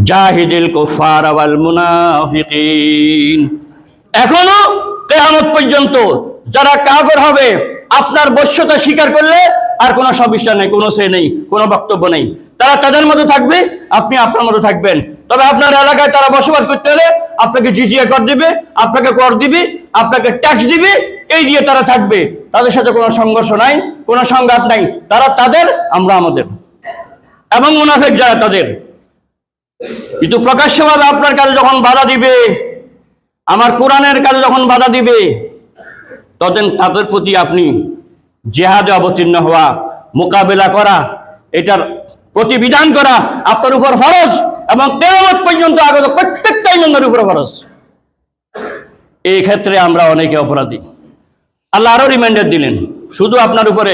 জাহিদিল কুফার ওয়াল মুনাফিকিন। এখনো কিয়ামত পর্যন্ত যারা কাফের হবে, আপনার বশ্যতা স্বীকার করলে আর কোনো সমস্যা নেই, কোনো সে নেই, কোনো বক্তব্য নেই। তারা তাদের মতো থাকবে, আপনি আপনার মতো থাকবেন। তবে আপনার এলাকায় তারা বসবাস করতে হলে আপনাকে জিজিয়া কর দিবে, আপনাকে কর দিবে, আপনাকে ট্যাক্স দিবে, এই দিয়ে তারা থাকবে। তাদের সাথে কোনো সংঘর্ষ নাই, কোনো সংঘাত নাই। তারা তাদের, আমরা আমাদের। এবং মুনাফিক যারা তাদের। কিন্তু প্রকাশ্যভাবে আপনার কাছে যখন বাধা দিবে, আমার কোরআনের কাছে যখন বাধা দিবে, তখন তাদের প্রতি আপনি জিহাদে অবতীর্ণ হওয়া, মোকাবেলা করা, এটার প্রতিবিধান করা আপনার উপর ফরজ, এবং কিয়ামত পর্যন্ত আগত প্রত্যেকটা ইমানদারের উপর ফরজ। এই ক্ষেত্রে আমরা অনেকে অপরাধী। আল্লাহ আরো রিমাইন্ডার দিলেন, শুধু আপনার উপরে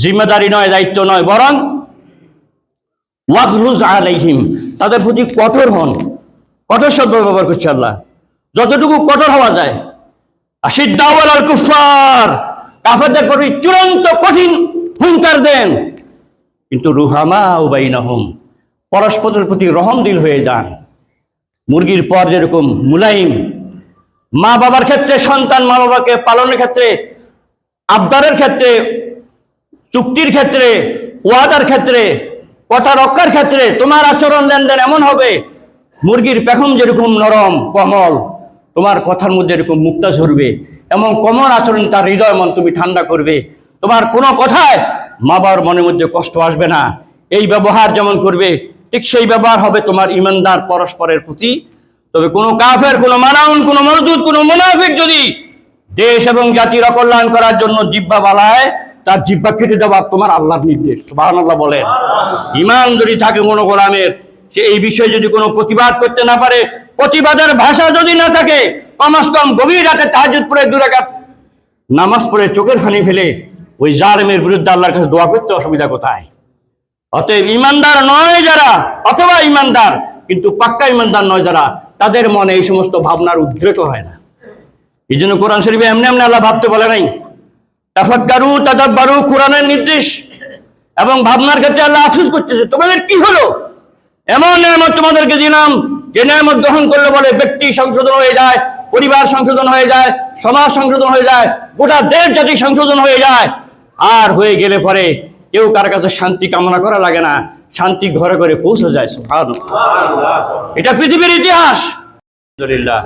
জিম্মেদারি নয়, দায়িত্ব নয়, বরং ওয়াগলুজ আলাইহিম, তাদের প্রতি কঠোর হন। কঠোর শব্দ ব্যবহার করছে আল্লাহ, যতটুকু কঠোর হওয়া যায়। আশিদ্দাউ আলাল কুফার, কাফেরদের প্রতি চূড়ান্ত কঠিন হুঙ্কার দেন, কিন্তু রুহামাউ বাইনাহুম, পরস্পরের প্রতি রহমদিল হয়ে যান। মুরগির পর যেরকম মুলাইম, মা বাবার ক্ষেত্রে সন্তান মা বাবাকে পালনের ক্ষেত্রে, আবদারের ক্ষেত্রে, চুক্তির ক্ষেত্রে, ওয়াদার ক্ষেত্রে, কথা রক্ষার ক্ষেত্রে তোমার আচরণ লেনদেন এমন হবে, মুরগির পেখম যেরকম নরম কোমল, তোমার কথার মধ্যে এরকম মুক্তা ঝরবে, এবং কোমল আচরণ তার হৃদয় মন তুমি ঠান্ডা করবে। তোমার কোনো কথায় মা বাবার মনের মধ্যে কষ্ট আসবে না। এই ব্যবহার যেমন করবে, ঠিক সেই ব্যবহার হবে তোমার ইমানদার পরস্পরের প্রতি। তবে কোনো কাফের, কোনো মানাউন, কোনো মরদুদ, কোনো মুনাফিক যদি দেশ এবং জাতির অকল্যাণ করার জন্য জিহ্বা বালায়, তার জিহ্বা কেটে দেওয়া তোমার আল্লাহর নির্দেশ। সুবহানাল্লাহ বলেন। ঈমান যদি থাকে কোনো গোলামের, সে এই বিষয়ে যদি কোনো প্রতিবাদ করতে না পারে, প্রতিবাদের ভাষা যদি না থাকে, কমস কম গভীর রাতে তাহাজ্জুদ পড়ে 2 রাকাত নামাজ পড়ে চোখের পানি ফেলে ওই জালেমের বিরুদ্ধে আল্লাহর কাছে দোয়া করতে অসুবিধা কোথায়? অতএব ইমানদার নয় যারা, অথবা ইমানদার কিন্তু পাক্কা ইমানদার নয় যারা, তাদের মনে এই সমস্ত ভাবনার উদ্রেক হয় না। এই জন্য কোরআন শরীফে এমনি এমনি আল্লাহ ভাবতে বলে নাই। তাফাক্কারু তাদাব্বারু, কোরআনের নির্দেশ। এবং ভাবনার ক্ষেত্রে আল্লাহ আফসোস করতেছে, তোমাদের কি হলো? এমন নিয়ামত তোমাদেরকে দিলাম, যে নিয়ামত গ্রহণ করলে বলে ব্যক্তি সংশোধন হয়ে যায়, পরিবার সংশোধন হয়ে যায়, সমাজ সংশোধন হয়ে যায়, গোটা দেশ জাতি সংশোধন হয়ে যায়। আর হয়ে গেলে পরে কেউ কার কাছে শান্তি কামনা করা লাগে না, শান্তি ঘরে ঘরে পৌঁছে যায়। সুবহানাল্লাহ, এটা পৃথিবীর ইতিহাস। আলহামদুলিল্লাহ।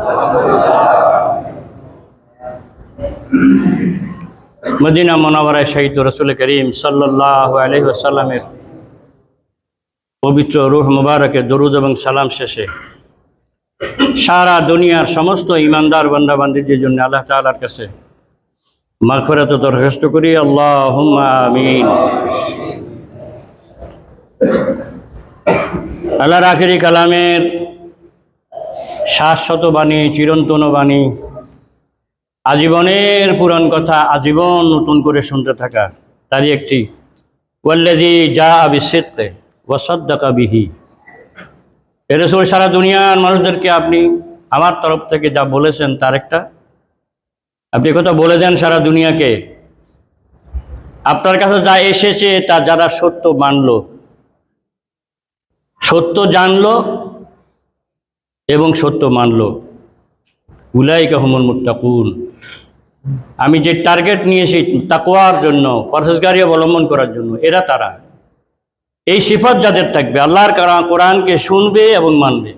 মদিনা মুনাওয়ারায় শহীদ রাসূল করিম সাল্লাল্লাহু আলাইহি ওয়াসাল্লামের পবিত্র রূহ মুবারকে দরুদ এবং সালাম শেষে সারা দুনিয়ার সমস্ত ইমানদার বান্দা বান্দীদের জন্য আল্লাহ তাআলার কাছে মাগফিরাত দরখাস্ত করি। আল্লাহুম্মা আমিন। আল্লাহর আখিরি কালামের শাশ্বত বাণী, চিরন্তন বাণী, আজীবনের পুরান কথা আজীবন নতুন করে শুনতে থাকা, তারই একটি ওয়াল্লাযী জাআ বিস-সিদকি ওয়া সাদ্দাকা বিহি। এ রাসূল, সারা দুনিয়ার মানুষদেরকে আপনি আমার তরফ থেকে যা বলেছেন তার একটা আপনি কথা বলে দেন সারা দুনিয়াকে। আপনার কাছে যা এসেছে তা যারা সত্য মানল, সত্য জানলো এবং সত্য মানল, উলাইকা হুমুল মুত্তাকুন, আমি যে টার্গেট নিয়েছি তাকওয়ার জন্য, পরহেজগারি অবলম্বন করার জন্য, এরা তারা। এই সিফাত যাদের থাকবে, আল্লাহর কোরআনকে শুনবে এবং মানবে।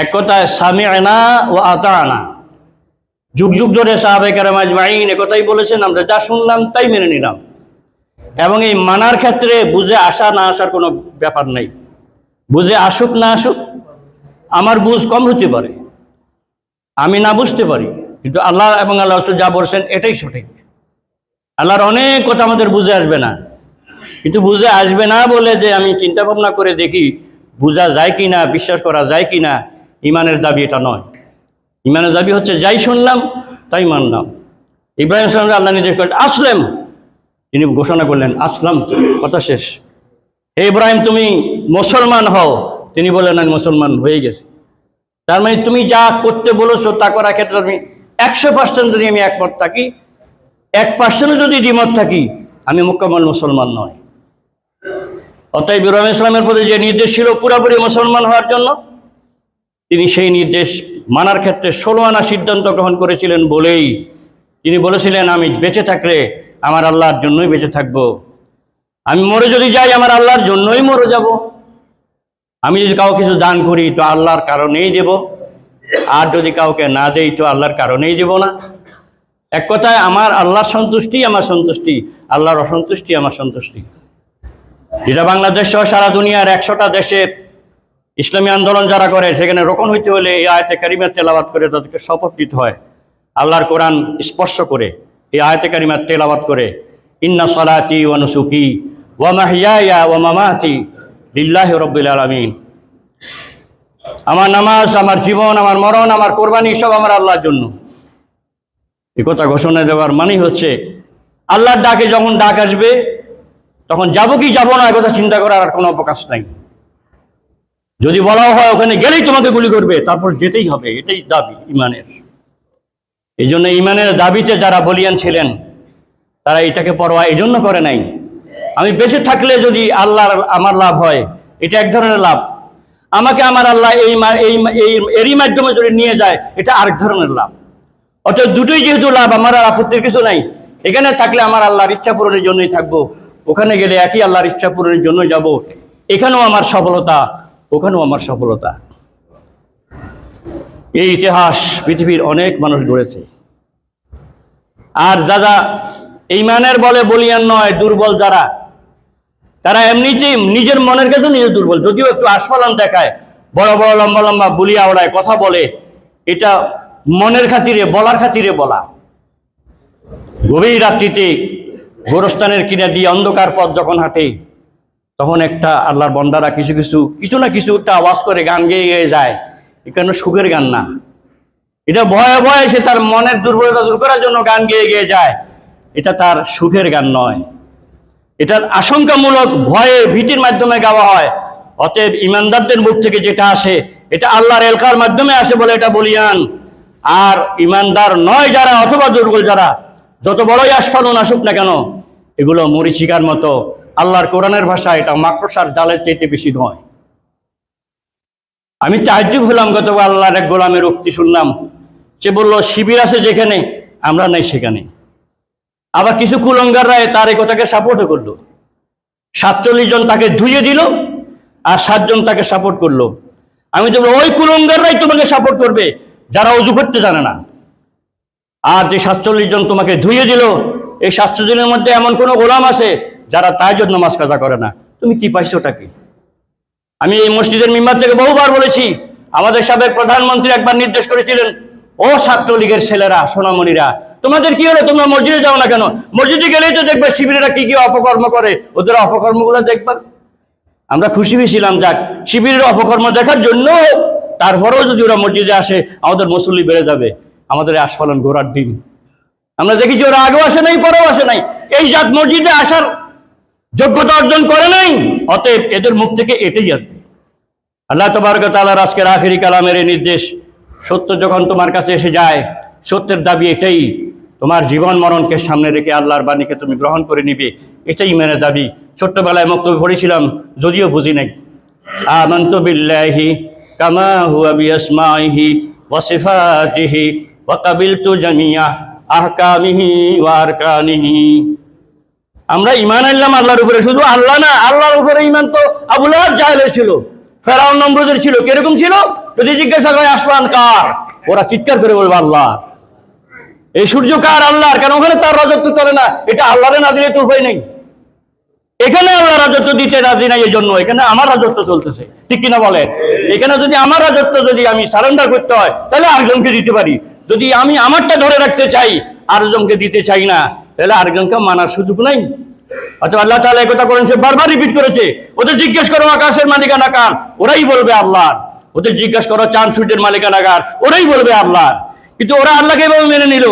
এক কথায় সামি'না ওয়া আতা'না। যুগ যুগ ধরে সাহাবায়ে কেরাম আজমাইন একথাই বলেছেন, আমরা যা শুনলাম তাই মেনে নিলাম। এবং এই মানার ক্ষেত্রে বুঝে আসা না আসার কোনো ব্যাপার নেই। বুঝে আসুক না আসুক, আমার বুঝ কম হতে পারে, আমি না বুঝতে পারি, কিন্তু আল্লাহ এবং আল্লাহ রাসূল যা বলছেন এটাই সঠিক। আল্লাহর অনেক কথা আমাদের বুঝে আসবে না, কিন্তু বুঝে আসবে না বলে যে আমি চিন্তা ভাবনা করে দেখি বোঝা যায় কি না, বিশ্বাস করা যায় কি না, ইমানের দাবি এটা নয়। ইমানের দাবি হচ্ছে যাই শুনলাম তাই মানলাম। ইব্রাহিম সাল্লাল্লাহু আল্লাহ নির্দেশ করলেন আসলাম, তিনি ঘোষণা করলেন আসলাম, কথা শেষ। হে ইব্রাহিম, তুমি মুসলমান হও। তিনি বললেন আমি মুসলমান হয়ে গেছি। তার মানে তুমি যা করতে বলেছো তা করার ক্ষেত্রে আমি 100% যদি আমি একমত থাকি, 1% যদি দ্বিমত থাকি, আমি মুকাম্মাল মুসলমান নয়। অতএব ইব্রাহিম ইসলামের প্রতি যে নির্দেশ ছিল পুরোপুরি মুসলমান হওয়ার জন্য, তিনি সেই নির্দেশ মানার ক্ষেত্রে 16 আনা সিদ্ধান্ত গ্রহণ করেছিলেন বলেই তিনি বলেছিলেন, আমি বেঁচে থাকলে আমার আল্লাহর জন্যই বেঁচে থাকব, আমি মরে যদি যাই আমার আল্লাহর জন্যই মরে যাব, আমি যদি কাউকে কিছু দান করি তো আল্লাহর কারণেই দেব, আর যদি কাউকে না দেই তো আল্লাহর কারণেই দেব না। এক কথায় আমার আল্লাহর সন্তুষ্টি আমার সন্তুষ্টি, আল্লাহর অসন্তুষ্টি আমার সন্তুষ্টি। যেটা বাংলাদেশ সহ সারা দুনিয়ার 100টা দেশের ইসলামী আন্দোলন যারা করে, সেখানে রোকন হইতে হলে এই আয়াতে কারিমা তেলাওয়াত করে তাদেরকে শপথ নিতে হয়, আল্লাহর কোরআন স্পর্শ করে এই আয়াতে কারিমা তেলাওয়াত করে, ইন্না সালাতি ওয়া নুসুকি ওয়া মাহইয়ায়া ওয়া মামাতি লিল্লাহি রাব্বিল আলামিন। আমার নামাজ, আমার জীবন, আমার মরণ, আমার কোরবানি সব আমার আল্লাহর জন্য। এই কথা ঘোষণা দেওয়ার মানে হচ্ছে আল্লাহর ডাকে যখন ডাক আসবে তখন যাবো কি যাবো না, কথা চিন্তা করার আর কোনো অবকাশ নাই। যদি বলা হয় ওখানে গেলেই তোমাকে গুলি করবে, তারপর যেতেই হবে, এটাই দাবি ইমানের। এই জন্য ইমানের দাবিতে যারা বলিয়ান ছিলেন তারা এটাকে পরোয়া এই জন্য করে নাই, আমি বেঁচে থাকলে যদি আল্লাহর আমার লাভ হয়, এটা এক ধরনের লাভ, আমাকে আমার আল্লাহ এরই মাধ্যমে যদি নিয়ে যায় এটা আরেক ধরনের লাভ। অর্থাৎ দুটোই যেহেতু লাভ, আমার আর আপত্তির কিছু নাই। এখানে থাকলে আমার আল্লাহর ইচ্ছা পূরণের জন্যই থাকবো, ওখানে গেলে একই আল্লাহর ইচ্ছা পূরণের জন্যই যাব, এখানেও আমার সফলতা ওখানেও আমার সফলতা। এই ইতিহাস পৃথিবীর অনেক মানুষ গড়েছে। আর যারা ঈমানের বলে বলিয়ান নয়, দুর্বল যারা, তারা এমনিতেই নিজের মনের কাছে নিজে দুর্বল, যদিও একটু আস্ফালন দেখায়, বড় বড় লম্বা লম্বা বুলিয়া ওড়ায়, কথা বলে, এটা মনের খাতিরে বলার খাতিরে বলা। গভীর রাত্রিতে গোরস্থানের কিনা দিয়ে অন্ধকার পথ যখন হাঁটে, তখন একটা আল্লাহর বান্দারা কিছু না কিছু একটা আওয়াজ করে গান গেয়ে গেয়ে যায়। এখানে সুখের গান না, এটা ভয়ে ভয়ে সে তার মনের দুর্বলতা দূর করার জন্য গান গেয়ে গেয়ে যায়, এটা তার সুখের গান নয়, এটার আশঙ্কামূলক ভয়ে ভীতির মাধ্যমে গাওয়া হয়। অতএব ইমানদারদের মুখ থেকে যেটা আসে এটা আল্লাহর এলকার মাধ্যমে আসে বলে এটা বলিয়ান। আর ইমানদার নয় যারা অথবা দুর্বল যারা, যত বড়ই আস্ফালন আসুক না কেন, এগুলো মরিচিকার মতো। আল্লাহর কোরআনের ভাষা এটা মাকড়সার জালের চাইতে বেশি নয়। আমি তাজ্জুব হলাম, গতবার আল্লাহর এক গোলামের উক্তি শুনলাম, সে বলল শিবির আছে যেখানে আমরা নাই সেখানে। আবার কিছু কুলঙ্গাররা তার এই কথাকে সাপোর্টও করলো, 47 জন তাকে ধুয়ে দিল আর 7 জন তাকে সাপোর্ট করলো। আমি তো ওই কুলঙ্গাররাই তোমাকে সাপোর্ট করবে যারা অজু করতে জানে না। আর যে 47 জন তোমাকে ধুয়ে দিল, এই 700 জনের মধ্যে এমন কোনো গোলাম আছে যারা তাহাজ্জুদ নামাজ কাজা করে না। তুমি কি পাইছো ওটাকে? আমি এই মসজিদের মিম্বার থেকে বহুবার বলেছি, আমাদের সাবেক প্রধানমন্ত্রী একবার নির্দেশ করেছিলেন, ও ছাত্রলীগের ছেলেরা, সোনামণিরা, তোমাদের কি হলো, তোমরা মসজিদে যাও না কেন? মসজিদে গেলেই তো দেখবে শিবিরেরা কি কি অপকর্ম করে, ওদের অপকর্মগুলো দেখবার। আমরা খুশি হয়েছিলাম, যাক শিবিরের অপকর্ম দেখার জন্য, তারপরেও যদি ওরা মসজিদে আসে আমাদের মুসল্লি বেড়ে যাবে, আমাদের আস্ফালন ঘোরার দিন। আমরা দেখেছি ওরা আগেও আসে নাই, পরেও আসে নাই, এই জাত মসজিদে আসার যোগ্যতা অর্জন করে নাই, অতএব এদের মুখ থেকে এটাই আসবে। আল্লাহ তাবারক ওয়া তাআলার আজকের আখিরি কালামের এই নির্দেশ, সত্য যখন তোমার কাছে এসে যায়, সত্যের দাবি এটাই, তোমার জীবন মরণকে সামনে রেখে আল্লাহর বাণীকে তুমি গ্রহণ করে নিবে, এটাই মেনে দাবি। ছোট্টবেলায় বক্তব্য পড়েছিলাম, যদিও বুঝি নাই, আমানতু বিল্লাহি কামা হুয়া বিআসমাইহি ওয়া সিফাতিহি ওয়া কাবিলতু জামিয়া আহকামিহি ওয়া আরকানিহি। আমরা ঈমান আনলাম আল্লাহর উপরে, শুধু আল্লাহ না, আল্লাহর উপরে ঈমান তো আবু লাহাব জাহেলের ছিল, ফেরাউন নমরুদের ছিল। কিরকম ছিল? যদি জিজ্ঞাসা করে আসমান কার, ওরা চিৎকার করে বলবে আল্লাহ। এই সূর্য কার? আল্লাহর। কেন? ওখানে তার রাজত্ব চলে না, এটা আল্লাহরে না দিলে তো উপায় নেই। এখানে আল্লাহ রাজত্ব দিতে রাজি নাই, এই জন্য এখানে আমার রাজত্ব চলতেছে, ঠিক কিনা বলেন? এখানে যদি আমার রাজত্ব যদি আমি সারেন্ডার করতে হয় তাহলে আরেকজনকে দিতে পারি, যদি আমি আমারটা ধরে রাখতে চাই আরেকজনকে দিতে চাই না, তাহলে আরেকজনকে মানার সুযোগ নাই। অথবা আল্লাহ তাআলা একথা করেন, সে বারবার রিপিট করেছে, ওদের জিজ্ঞেস করো আকাশের মালিকানা কার, ওরাই বলবে আল্লাহর। ওদের জিজ্ঞেস করো চাঁদ সূর্যের মালিকানা কার, ওরাই বলবে আল্লাহর। কিন্তু ওরা আল্লাহকে এভাবে মেনে নিল,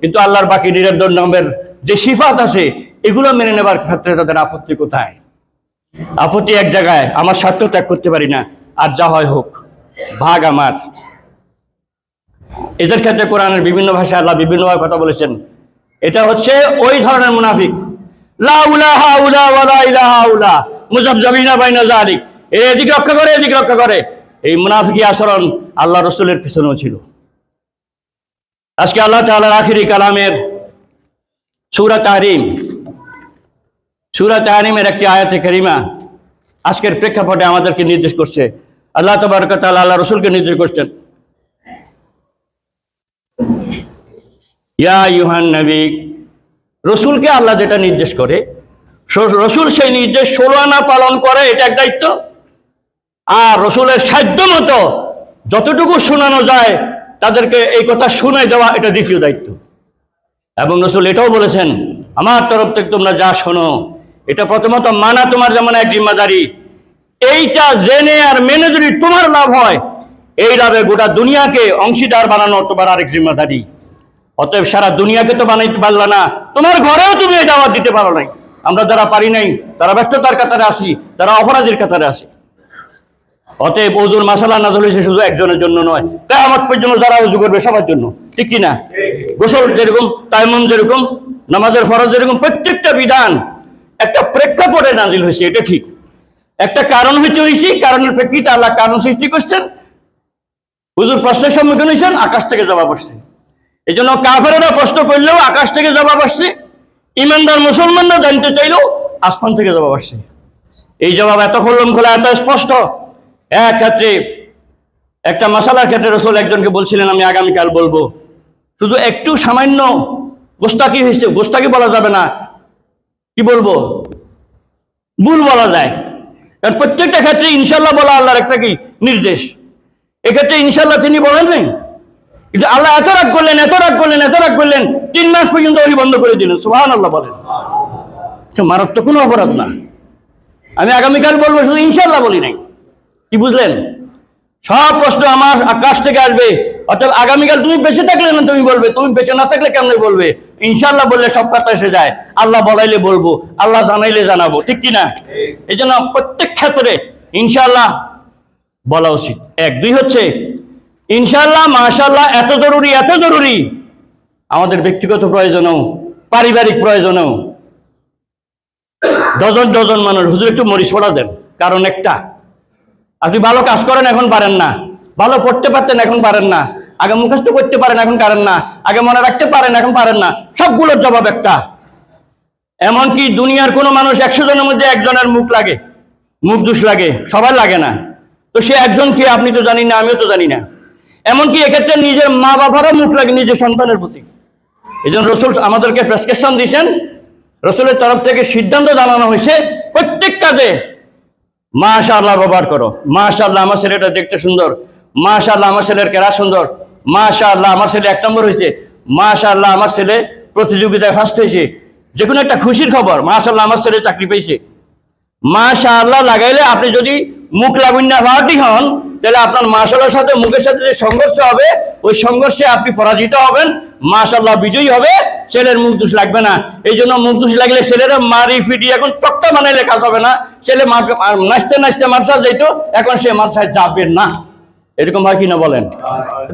কিন্তু আল্লাহর বাকি নিরন্তর নামের যে সিফাত আছে এগুলো মেনে নেবার ক্ষেত্রে তাদের আপত্তি কোথায়? আপত্তি এক জায়গায়, আমার স্বার্থ ত্যাগ করতে পারি না, আর যা হয় হোক, ভাগ আমার। এদের ক্ষেত্রে কোরআনের বিভিন্ন ভাষায় আল্লাহ বিভিন্নভাবে কথা বলেছেন। এটা হচ্ছে ওই ধরনের মুনাফিক, লা ইলাহা ইল্লা ওয়া লা ইলাহা ইল্লা, মুযাবযাবিনা বাইনা যালিক, এদিক রক্ষা করে এদিক রক্ষা করে। এই মুনাফিকি আচরণ আল্লাহ রাসূলের পিছনেও ছিল। আজকে আল্লাহ তাআলার আখিরি কালামের সূরা তাহরিমের একটি আয়াতে কারিমা আজকের প্রেক্ষাপটে আমাদেরকে নির্দেশ করছে। আল্লাহ তাবারক ওয়া তাআলা আল্লাহ রাসূলকে নির্দেশ করছেন, ইয়া আইয়ুহান নবী। রসুলকে আল্লাহ যেটা নির্দেশ করে, রসুল সেই নির্দেশ 16 আনা পালন করে, এটা এক দায়িত্ব। আর রসুলের সাধ্য মতো যতটুকু শোনানো যায় তাদেরকে এই কথা শুনে দেওয়া, এটা দ্বিতীয় দায়িত্ব। এবং রসুল এটাও বলেছেন, আমার তরফ থেকে তোমরা যা শোনো এটা প্রথমত মানা তোমার যেমন এক জিম্মাদারি, এইটা জেনে আর মেনে যদি তোমার লাভ হয়, এই লাভে গোটা দুনিয়াকে অংশীদার বানানো তোমার আরেক জিম্মাদারি। অতএব সারা দুনিয়াকে তো বানাইতে পারলা না, তোমার ঘরেও তুমি এই দাওয়াত দিতে পারো নাই। আমরা যারা পারি নাই তারা ব্যস্ততার কাতারে আসি, তারা অপরাধীর কাতারে আসি। অতএব ওযুর মাসালা নাযিল হয়েছে শুধু একজনের জন্য নয়, কিয়ামত পর্যন্ত যারা ওযু করবে সবার জন্য, ঠিক কি না? গোসল যেরকম, তায়াম্মুম যেরকম, নামাজের ফরজ যেরকম, প্রত্যেকটা বিধান একটা প্রেক্ষাপটে নাযিল হয়েছে, এটা ঠিক। একটা কারণ হয়েছে, কারণের প্রেক্ষিতে আল্লাহ কারণ সৃষ্টি করছেন। হুজুর প্রশ্নের সম্মুখীন হয়েছেন, আকাশ থেকে জবাব আসছে। এই জন্য কাফেরেরা প্রশ্ন করলেও আকাশ থেকে জবাব আসছে, ইমানদার মুসলমানরা জানতে চাইলেও আসমান থেকে জবাব আসছে। এই জবাব এত খোলা এত স্পষ্ট। এক ক্ষেত্রে একটা মাসালার ক্ষেত্রে রাসূল একজনকে বলছিলেন, আমি আগামীকাল বলবো, শুধু একটু সামান্য গোস্তাকি হয়েছে, গোস্তাকি বলা যাবে না, কি বলবো, ভুল বলা যায়। কারণ প্রত্যেকটা ক্ষেত্রে ইনশাল্লাহ বলা আল্লাহর একটা কি নির্দেশ। এক্ষেত্রে ইনশাল্লাহ তিনি বলেন নাই, কিন্তু আল্লাহ এত রাগ করলেন 3 মাস পর্যন্ত ওহি বন্ধ করে দিলেন। সুবহানাল্লাহ বলেন, মারাত্মক কোনো অপরাধ না। আমি আগামীকাল বলবো, শুধু ইনশাল্লাহ বলি নাই। কি বুঝলেন? সব প্রশ্ন আমার আকাশ থেকে আসবে। অর্থাৎ আগামীকাল তুমি বেঁচে থাকলে না তুমি বলবে, তুমি বেঁচে না থাকলে কেমনে বলবে? ইনশাল্লাহ বললে সব কথা এসে যায়। আল্লাহ বলাইলে বলবো, আল্লাহ জানাইলে জানাবো, ঠিক কিনা? এই জন্য প্রত্যেক ক্ষেত্রে ইনশাল্লাহ বলা উচিত। 1, 2 হচ্ছে ইনশাল্লাহ, মাশাল্লাহ এত জরুরি আমাদের ব্যক্তিগত প্রয়োজনেও, পারিবারিক প্রয়োজনেও। ডজন মানুষ, হুজুর একটু মরিচ পড়া দেন, কারণ একটা, আপনি ভালো কাজ করেন এখন পারেন না, ভালো পড়তে পারতেন এখন পারেন না, আগে মুখস্থ করতে পারেন এখন পারেন না, আগে মনে রাখতে পারেন এখন পারেন না, সবগুলোর জবাব একটা। এমনকি দুনিয়ার কোনো মানুষ 100 জনের মধ্যে একজনের মুখ দোষ লাগে, সবার লাগে না। তো সে একজন কে আপনি তো জানি না, আমিও তো জানি না। এমনকি এক্ষেত্রে নিজের মা বাবারও মুখ লাগে নিজের সন্তানের প্রতি। এই জন্য রসুল আমাদেরকে প্রেসক্রিপশন দিয়েছেন, রসুলের তরফ থেকে সিদ্ধান্ত জানানো হয়েছে, প্রত্যেক কাজে মাশাআল্লাহ ব্যবহার করো। মাশাআল্লাহ আমার ছেলেটা দেখতে সুন্দর, মাশাআল্লাহ আমার ছেলের কেরা সুন্দর, মাশাআল্লাহ আমার ছেলে 1 নম্বর হয়েছে, মাশাআল্লাহ আমার ছেলে প্রতিযোগিতায় ফার্স্ট হয়েছে। যে কোনো একটা খুশির খবর, মাশাআল্লাহ আমার ছেলে চাকরি পেয়েছে। মাশাআল্লাহ লাগাইলে আপনি যদি মুখ লাগুন্না ভাড়াটি হন, তাহলে আপনার মাশাআল্লাহর সাথে মুখের সাথে যে সংঘর্ষ হবে, ওই সংঘর্ষে আপনি পরাজিত হবেন, মাশাআল্লাহ বিজয়ী হবে, ছেলের মুখ দোষ লাগবে না। এই জন্য মুখ দোষ লাগলে ছেলেরা মারি ফিটি এখন তক্তা বানাইলে কাজ হবে না। ছেলে নাচতে মাদ্রাসা যাইত, এখন সে মাদ্রাসায় যাবে না। এরকম হয় কিনা বলেন?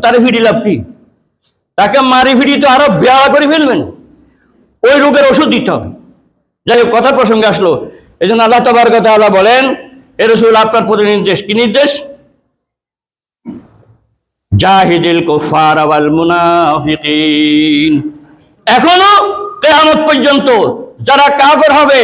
তার ফিটি লাভ কি? তাকে মারি ফিটি তো আরো বেয়া করে ফেলবেন, ওই রোগের ওষুধ দিতে হবে। যাই হোক, কথার প্রসঙ্গে আসলো। এই জন্য আল্লাহ তাবারক ওয়া তাআলা বলেন, এ রাসূল আপনার প্রতি নির্দেশ, কি নির্দেশ? জাহিদিল কুফার ওয়াল মুনাফিকিন। এখনো কিয়ামত পর্যন্ত যারা কাফের হবে,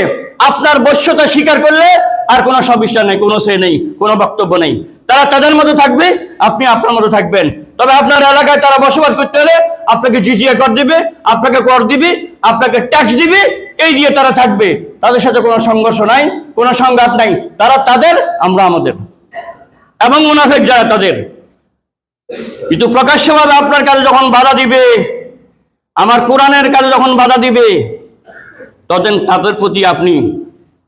আপনার বশ্যতা স্বীকার করলে আর কোনো সমস্যা নেই, কোনো সে নেই, কোনো বক্তব্য নেই। তারা তাদের মতো থাকবে, আপনি আপনার মতো থাকবেন। তবে আপনার এলাকায় তারা বসবাস করতে হলে আপনাকে জিজিয়া কর দিবে, আপনাকে কর দিবে, আপনাকে ট্যাক্স দিবে, এই দিয়ে তারা থাকবে। তাদের সাথে কোনো সংঘর্ষ নাই, কোনো সংঘাত নাই। তারা তাদের, আমরা আমাদের। এবং মুনাফিক যারা তাদের। কিন্তু প্রকাশ্যভাবে আপনার কাছে যখন বাধা দিবে, আমার কোরআনের কাছে যখন বাধা দিবে, তখন তাদের প্রতি আপনি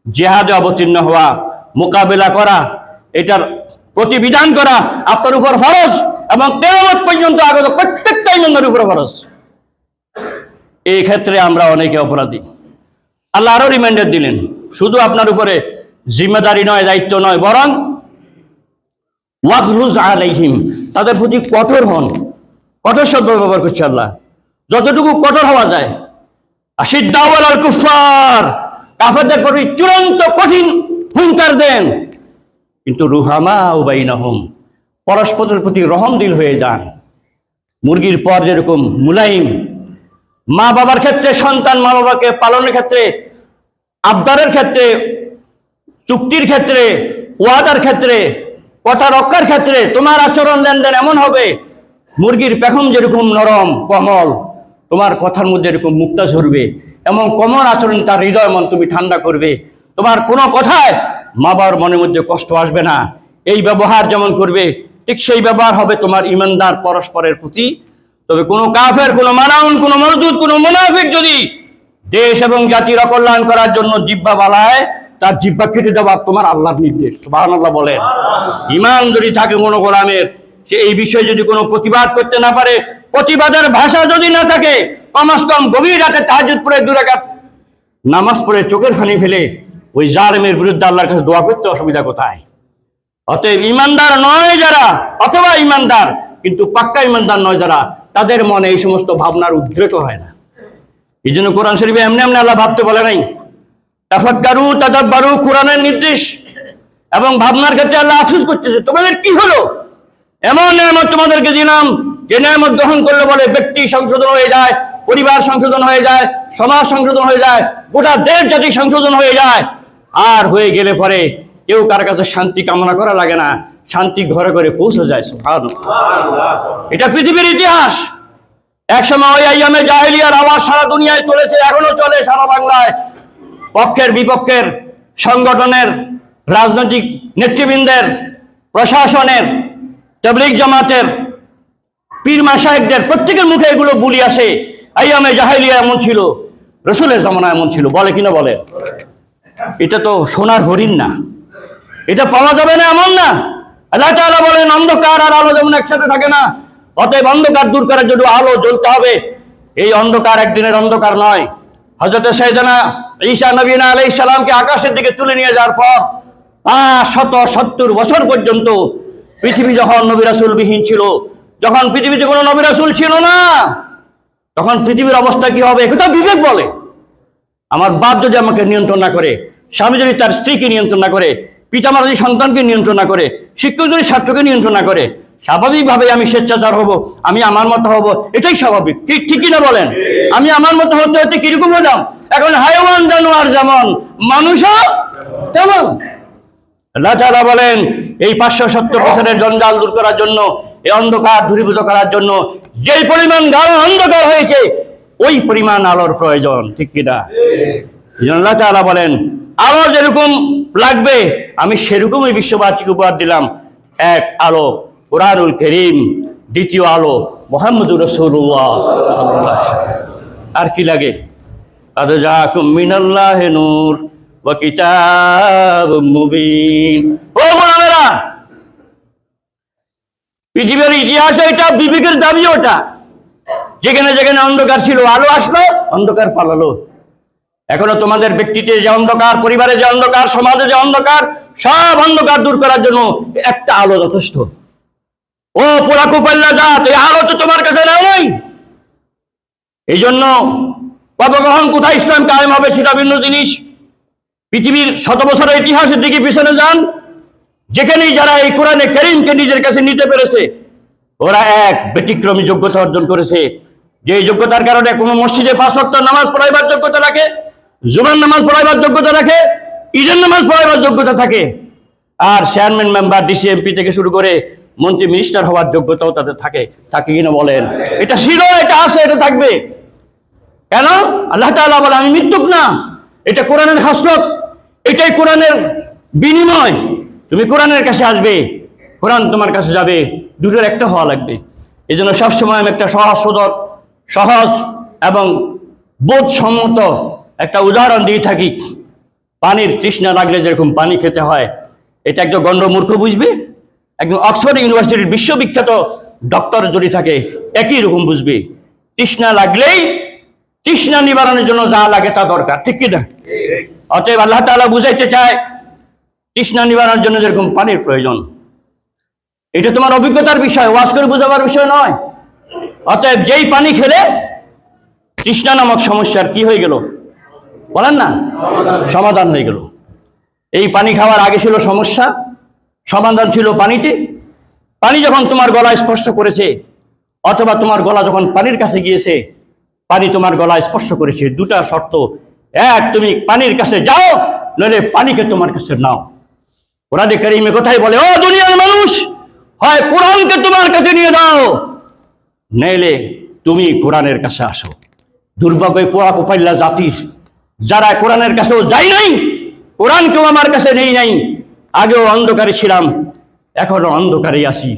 জিহাদে অবতীর্ণ হওয়া, মোকাবেলা করা, এটার প্রতিবিধান করা আপনার উপর ফরজ, এবং কিয়ামত পর্যন্ত আগত প্রত্যেকটা ইমানদারের উপর ফরজ। এই ক্ষেত্রে আমরা অনেকে অপরাধী। আল্লাহ আরো রিমাইন্ডার দিলেন, শুধু আপনার উপরে জিম্মেদারি নয়, দায়িত্ব নয়, বরং ওয়াগলুজ আলাইহিম, তাদের প্রতি কঠোর হন। কঠোর শব্দ ব্যবহার করছে আল্লাহ, যতটুকু কঠোর হওয়া যায়। আশিদ্দাউ আলাল কুফার, কাফেরদের প্রতি চূড়ান্ত কঠিন হুঙ্কার দেন, কিন্তু রুহামা বাইনাহুম, পরস্পরের প্রতি রহমদিল হয়ে যান। মুরগির পর যেরকম মুলাইম, মা বাবার ক্ষেত্রে সন্তান মা বাবাকে পালনের ক্ষেত্রে, আবদারের ক্ষেত্রে, চুক্তির ক্ষেত্রে, ওয়াদার ক্ষেত্রে, কথা রক্ষার ক্ষেত্রে তোমার আচরণ লেনদেন এমন হবে, মুরগির পেখম যেরকম নরম কোমল, তোমার কথার মধ্যে এরকম মুক্তা ঝরবে, এমন কোমল আচরণ তার হৃদয় মন তুমি ঠান্ডা করবে। তোমার কোনো কথায় মা বাবার মনের মধ্যে কষ্ট আসবে না। এই ব্যবহার যেমন করবে ঠিক সেই ব্যবহার হবে তোমার ইমানদার পরস্পরের প্রতি। তবে কোনো কাফের, কোনো মানাউন, কোনো মরদুদ, কোনো মুনাফিক যদি দেশ এবং জাতির অকল্যাণ করার জন্য জিহ্বা বালায়, তার জিহ্বা কেটে দেওয়া তোমার আল্লাহর নির্দেশ। সুবহানাল্লাহ বলেন। ঈমান যদি থাকে কোনো গোলামের, সে এই বিষয়ে যদি কোনো প্রতিবাদ করতে না পারে, প্রতিবাদের ভাষা যদি না থাকে, কমস কম গভীর রাতে তাহাজ্জুদ পড়ে 2 রাকাত নামাজ পড়ে চোখের পানি ফেলে ওই জালেমের বিরুদ্ধে আল্লাহর কাছে দোয়া করতে অসুবিধা কোথায়? অতএব ইমানদার নয় যারা, অথবা ইমানদার কিন্তু পাক্কা ইমানদার নয় যারা, তাদের মনে এই সমস্ত ভাবনার উদ্রেক হয় না। এই জন্য কোরআন শরীফে এমনি এমনি আল্লাহ ভাবতে বলে নাই। তাফাক্কারু তাদাব্বারু কোরআনের নির্দেশ, এবং ভাবনার ক্ষেত্রে আল্লাহ আফসোস করতেছে, তোমাদের কি হলো? এমন নেয়ামত তোমাদেরকে দিলাম, যে নেয়ামত গ্রহণ করলে বলে ব্যক্তি সংশোধন হয়ে যায়, পরিবার সংশোধন হয়ে যায়, সমাজ সংশোধন হয়ে যায়, গোটা দেশ জাতি সংশোধন হয়ে যায়। আর হয়ে গেলে পরে কেউ কার কাছে শান্তি কামনা করা লাগে না, শান্তি ঘরে ঘরে পৌঁছে যায়। সুবহানাল্লাহ। এটা পৃথিবীর ইতিহাস। একসময় ওই আইয়ামে জাহেলিয়ার আওয়াজ সারা দুনিয়ায় চলেছে, এখনো চলে সারা বাংলায়। পক্ষের বিপক্ষের, সংগঠনের, রাজনৈতিক নেতৃবৃন্দের, প্রশাসনের, তাবলীগ জামাতের, পীর মাশায়েখদের প্রত্যেকের মুখে এগুলো বুলি আসে। আইয়ামে জাহেলিয়া এমন ছিল, রাসূলের জামানা এমন ছিল, বলে কিনা বলে? এটা তো সোনার হরিণ না, এটা পাওয়া যাবে না এমন না। আল্লাহ তাআলা বলেন অন্ধকার আর আলো যেমন একসাথে থাকে না, অতএব অন্ধকার দূর করার জন্য আলো জ্বলতে হবে। এই অন্ধকার একদিনের অন্ধকার নয়। হযরত সাইয়েদনা ঈসা নবী আলাইহিস সালামকে আকাশের দিকে তুলে নিয়ে যাওয়ার পর 570 বছর পর্যন্ত পৃথিবী যখন নবী রাসূল বিহীন ছিল, যখন পৃথিবীতে কোনো নবী রাসূল ছিল না, তখন পৃথিবীর অবস্থা কি হবে? এটা বিবেক বলে। আমার বাপ যদি আমাকে নিয়ন্ত্রণ না করে, স্বামী যদি তার স্ত্রীকে নিয়ন্ত্রণ না করে, পিতামাতা যদি সন্তানকে নিয়ন্ত্রণ না করে, শিক্ষক যদি ছাত্রকে নিয়ন্ত্রণ না করে, স্বাভাবিকভাবে আমি স্বেচ্ছাচার হব, আমি আমার মতো হব, এটাই স্বাভাবিক। ঠিক কিনা বলেন? আমি আমার মতো হতে হতে কিরকম হলাম? এখন হাইওয়ান জানোয়ার যেমন, মানুষও তেমন। আল্লাহ তাআলা বলেন এই 570 বছরের জঞ্জাল দূর করার জন্য, এই অন্ধকার দূরীভূত করার জন্য যেই পরিমাণ গাঢ় অন্ধকার হয়েছে, ওই পরিমাণ আলোর প্রয়োজন। ঠিক কিনা? আল্লাহ তাআলা বলেন আলো যেরকম লাগবে আমি সেরকমই বিশ্ববাসীকে উপহার দিলাম। এক আলো কুরআনুল কারীম, দ্বিতীয় আলো মুহাম্মদুর রাসূলুল্লাহ সাল্লাল্লাহু আলাইহি ওয়াসাল্লাম। আর কি লাগে? কাদ জাআকুম মিনাল্লাহি নূর ওয়া কিতাবুম মুবিন। ও মুমিনেরা, পৃথিবীর ইতিহাসে এটা বিবেকের দাবি, ওটা যেখানে যেখানে অন্ধকার ছিল আলো আসলো, অন্ধকার পালালো। এখনো তোমাদের ব্যক্তিতে যে অন্ধকার, পরিবারে যে অন্ধকার, সমাজে যে অন্ধকার, সব অন্ধকার দূর করার জন্য একটা আলো যথেষ্ট। ও পুরা কুপাল্লা জাত, এই আলো তো তোমার কাছে নেই। এই জন্য কবে কখন কোথায় ইসলাম কায়েম হবে সেটা ভিন্ন জিনিস। পৃথিবীর 100 বছরের ইতিহাসের দিকে পিছনে যান, যেখানেই যারা এই কোরআনে কারীমকে নিজের কাছে নিতে পেরেছে, ওরা এক ব্যতিক্রমী যোগ্যতা অর্জন করেছে। যে যোগ্যতার কারণে কোনো মসজিদে 5 ওয়াক্ত নামাজ পড়াইবার যোগ্যতা রাখে, জুমার নামাজ পড়াইবার যোগ্যতা রাখে, ঈদের নামাজ পড়াইবার যোগ্যতা থাকে। আর চেয়ারম্যান, মেম্বার, ডিসিএমপি থেকে শুরু করে মন্ত্রী, মিনিস্টার হওয়ার যোগ্যতাও তাদের থাকে কিনা বলেন? এটা ছিল, এটা আছে, এটা থাকবে। কেন? আল্লাহ তাআলা বলে আমি মৃত্যুক না, এটা কোরআনের খাসলত, এটাই কোরআনের বিনিময়। তুমি কোরআনের কাছে আসবে, কোরআন তোমার কাছে যাবে, দুটোর একটা হওয়া লাগবে। এই জন্য সবসময় আমি একটা সহজ এবং বোধসম্মত একটা উদাহরণ দিয়ে থাকি। পানির তৃষ্ণা লাগলে যেরকম পানি খেতে হয়, এটা একজন গণ্ডমূর্খ বুঝবে, একজন অক্সফোর্ড ইউনিভার্সিটির বিশ্ববিখ্যাত ডক্টর যদি থাকে একই রকম বুঝবে। তৃষ্ণা লাগলেই তৃষ্ণা নিবারণের জন্য যা লাগে তা দরকার। ঠিক কিনা? অতএব আল্লাহ তাআলা বুঝাইতে চায় তৃষ্ণা নিবারণের জন্য যেরকম পানির প্রয়োজন, এটা তোমার অভিজ্ঞতার বিষয়, ওয়াজ করে বোঝাবার বিষয় নয়। অতএব যেই পানি খেলে তৃষ্ণা নামক সমস্যার কি হয়ে গেল বলেন না? সমাধান হয়ে গেল। এই পানি খাওয়ার আগে ছিল সমস্যা, সমাধান ছিল পানিতে। পানি যখন তোমার গলায় স্পর্শ করেছে, অথবা তোমার গলা যখন পানির কাছে গিয়েছে, পানি তোমার গলায় স্পর্শ করেছে, দুটা শর্ত। এক, তুমি পানির কাছে যাও, নইলে পানিকে তোমার কাছে নাও। কোরআনে কারীমে কোথায় বলে, ও দুনিয়ার মানুষ, হয় কোরআনকে তোমার কাছে নিয়ে দাও, নইলে তুমি কোরআনের কাছে আসো। দুর্ভাগ্য পোড়া কোপাইল্লা জাতির, যারা কোরআনের কাছেও যাই নাই, কোরআনকেও আমার কাছে নেই নাই। আগেও অন্ধকারে ছিলাম, এখনো অন্ধকারেই আছি,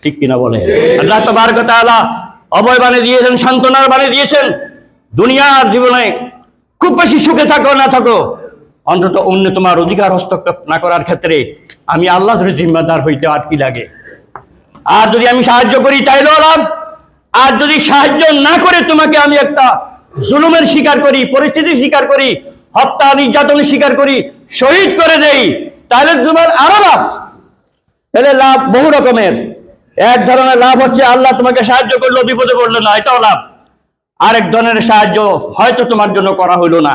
ঠিক কিনা বলে? আল্লাহ তাবারক ওয়া তাআলা অভয় বাণী দিয়েছেন, সান্ত্বনার বাণী দিয়েছেন। দুনিয়ার জীবনে খুব বেশি সুখে থাকো না থাকো, অন্তত অন্য তোমার অধিকার হস্তক্ষেপ না করার ক্ষেত্রে আমি আল্লাহ ধরে জিম্মাদার হইতে আর কি লাগে। আর যদি আমি সাহায্য করি তাইলেও লাভ, আর যদি সাহায্য না করে তোমাকে আমি একটা জুলুমের শিকার করি, পরিস্থিতির শিকার করি, হত্যা নির্যাতনের শিকার করি, শহীদ করে দেই, তাহলে তোমার আরো লাভ। তাহলে লাভ বহু রকমের। এক ধরনের লাভ হচ্ছে আল্লাহ তোমাকে সাহায্য করলো, বিপদে পড়লো না, এটাও লাভ। আরেক ধরনের সাহায্য হয়তো তোমার জন্য করা হইলো না,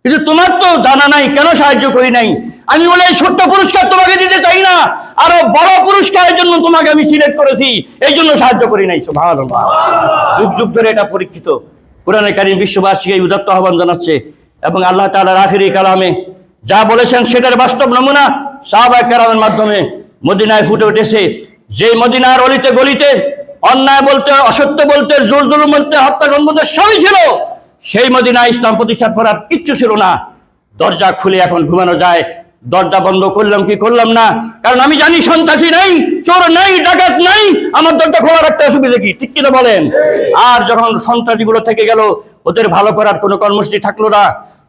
কিন্তু তোমার তো জানা নাই কেন সাহায্য করি নাই। আমি বলে এই ছোট্ট পুরস্কার তোমাকে দিতে চাই না, আরো বড় পুরস্কারের জন্য তোমাকে আমি সিলেক্ট করেছি, এই জন্য সাহায্য করি নাই। সুবহানাল্লাহ। যুগ যুগ ধরে এটা পরীক্ষিত। কোরআনে কারীম বিশ্ববাসীকে এই উদাত্ত আহ্বান জানাচ্ছে, এবং আল্লাহ তাআলার আখিরি কালামে যা বলেছেন সেটার বাস্তব নমুনা সাহাবায়ে কেরামের মাধ্যমে মদিনায় ফুটে উঠেছে। যে মদিনার অলিতে গলিতে অন্যায় বলতে, অসত্য বলতে, জোর জুলুম বলতে, হত্যাকাণ্ড বলতে সবই ছিল, সেই মদিনায় ইসলাম প্রতিষ্ঠা করার কিচ্ছু ছিল না। দরজা খুলে এখন ঘুমানো যায়, দরজা বন্ধ করলাম কি করলাম না, কারণ আমি জানি সন্ত্রাসী নাই, চোর নাই, ডাকাত নাই, আমার দরজা খোলা রাখতে অসুবিধা কি, ঠিক কিনা বলেন? আর যখন সন্ত্রাসী গুলো থেকে গেল, ওদের ভালো করার কোনো কর্মসূচি থাকলো না,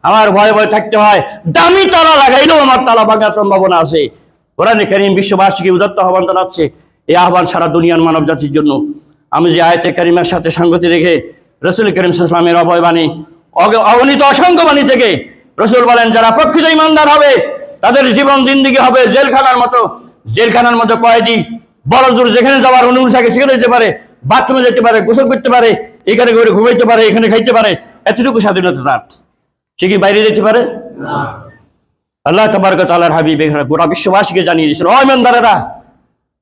আমার ভয়ে ভয়ে থাকতে হয়, দামি তালা লাগাইলেও আমার তালা ভাঙার সম্ভাবনা আছে। কোরআনে কারীম বিশ্ববাসীকে উদাত্ত আহ্বান জানাচ্ছে। এই আহ্বান সারা দুনিয়ার মানব জাতির জন্য। আমি যে আয়াতে কারিমার সাথে সঙ্গতি রেখে রাসূল করিম সাল্লাল্লাহু আলাইহি ওয়াসাল্লামের অভয় বাণী, অগণিত অসংখ্য বাণী থেকে রাসূল বলেন, যারা প্রকৃত ঈমানদার হবে তাদের জীবন জিন্দেগি হবে জেলখানার মতো। জেলখানার মতো কয়েদি বড় জোর যেখানে যাওয়ার অনুমতি থাকে সেখানে যেতে পারে, বাথরুমে যেতে পারে, গোসল করতে পারে, এখানে করে ঘুমাইতে পারে, এখানে খাইতে পারে, এতটুকু স্বাধীনতা তার। সে কি বাইরে যেতে পারে? আল্লাহ তাবারক ওয়া তাআলার হাবিব গোটা বিশ্ববাসীকে জানিয়ে দিয়েছেন, ও ঈমানদারেরা,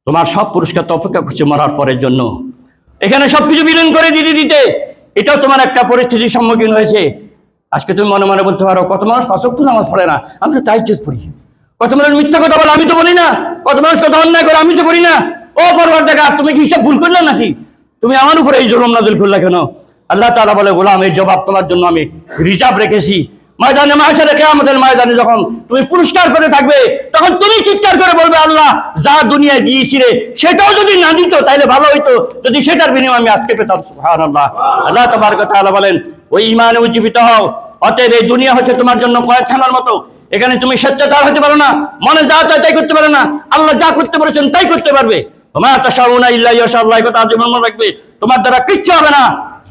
তোমার সব পুরস্কার তো অপেক্ষা করছে মরার পরের জন্য। এখানে সবকিছু বিলীন করে দিতে দিতে এটাও তোমার একটা পরিস্থিতির সম্মুখীন হয়েছে। আজকে তুমি মনে মনে বলতে পারো, কত মানুষ পাঁচ ওয়াক্ত নামাজ পড়ে না, আমি তো তাহাজ্জুদ পড়ি। কত মানুষ মিথ্যা কথা বলে, আমি তো বলি না। কত মানুষ কথা অন্যায় করে, আমি তো করি না। ও পরওয়ারদিগার, তুমি কি হিসাব ভুল করলে নাকি? তুমি আমার উপরে এই জুলুম নাযিল করলে কেন? আল্লাহ তাআলা বলে, গোলাম, এই জবাব তোমার জন্য আমি রিজার্ভ রেখেছি। ময়দানে মাহশারে, কিয়ামতের ময়দানে যখন তুমি পুরস্কার করে থাকবে, তখন তুমি চিৎকার করে বলবে, আল্লাহ যা দুনিয়ায় দিয়েছিলে সেটাও যদি না দিত তাহলে ভালো হইতো, যদি সেটার বিনিময়ে আমি আজকে পেতাম। সুবহানাল্লাহ। আল্লাহ তাবারক ওয়া তাআলা বলেন, ওই ঈমানে উজ্জীবিত হও। অতএব এই দুনিয়া হচ্ছে তোমার জন্য কয়েকখানার মতো। এখানে তুমি স্বেচ্ছাচার হতে পারো না, মনে যা চায় তাই করতে পারো না। আল্লাহ যা করতে বলেছেন তাই করতে পারবে। ওমা তাশাউনা ইল্লা ইয়াশাআল্লাহ, কথা আজীবন মনে রাখবে। তোমার দ্বারা কিচ্ছু হবে না,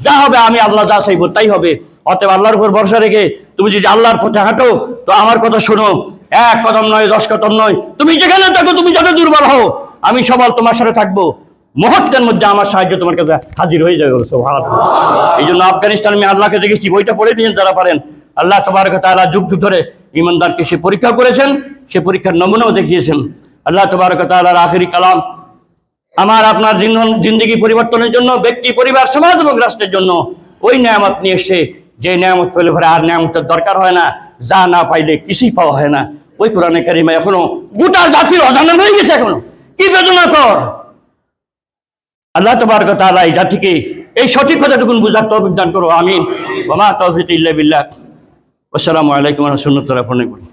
যা হবে আমি আল্লাহ যা চাইবো তাই হবে। অতএব আল্লাহর উপর ভরসা রেখে তুমি যদি আল্লাহর পথে হাঁটো, তো আমার কথা শোনো, এক কদম নয়, 10 কদম নয়, তুমি যেখানে থাকো, তুমি যত দুর্বল হও, আমি সবল তোমার সাথে থাকবো। মুহূর্তের মধ্যে আমার সাহায্য তোমার কাছে হাজির হয়ে যাবে। সুবহানাল্লাহ। এই জন্য আফগানিস্তান আমি আল্লাহকে দেখেছি, বইটা পড়ে নিয়েছেন যারা পারেন। আল্লাহ তাবারক ওয়া তাআলা যুগ যুগ ধরে ঈমানদারকে সে পরীক্ষা করেছেন, সে পরীক্ষার নমুনাও দেখিয়েছেন। আল্লাহ তাবারক ওয়া তাআলার আখিরি কালাম আমার আপনার জিন্দেগি পরিবর্তনের জন্য, ব্যক্তি, পরিবার, সমাজ এবং রাষ্ট্রের জন্য ওই নিয়ামত নিয়ে এসে, যে নিয়ামত পেলে পরে আর নিয়ামতের দরকার হয় না, যা না পাইলে কিছুই পাওয়া হয় না। ওই কোরআনে কারিমে এখনো গোটা জাতির অজানা রয়ে গেছে। এখনো কি বেদনা কর। আল্লাহ তাবারক ওয়া তাআলা এই জাতিকে এই সঠিক কথাটুকুন বুঝার তৌফিক দান করো। আমিন। ওয়া মা তাওফীক ইল্লা বিল্লাহ। আসসালামু আলাইকুম ওয়া রাহমাতুল্লাহি ওয়া বারাকাতুহু।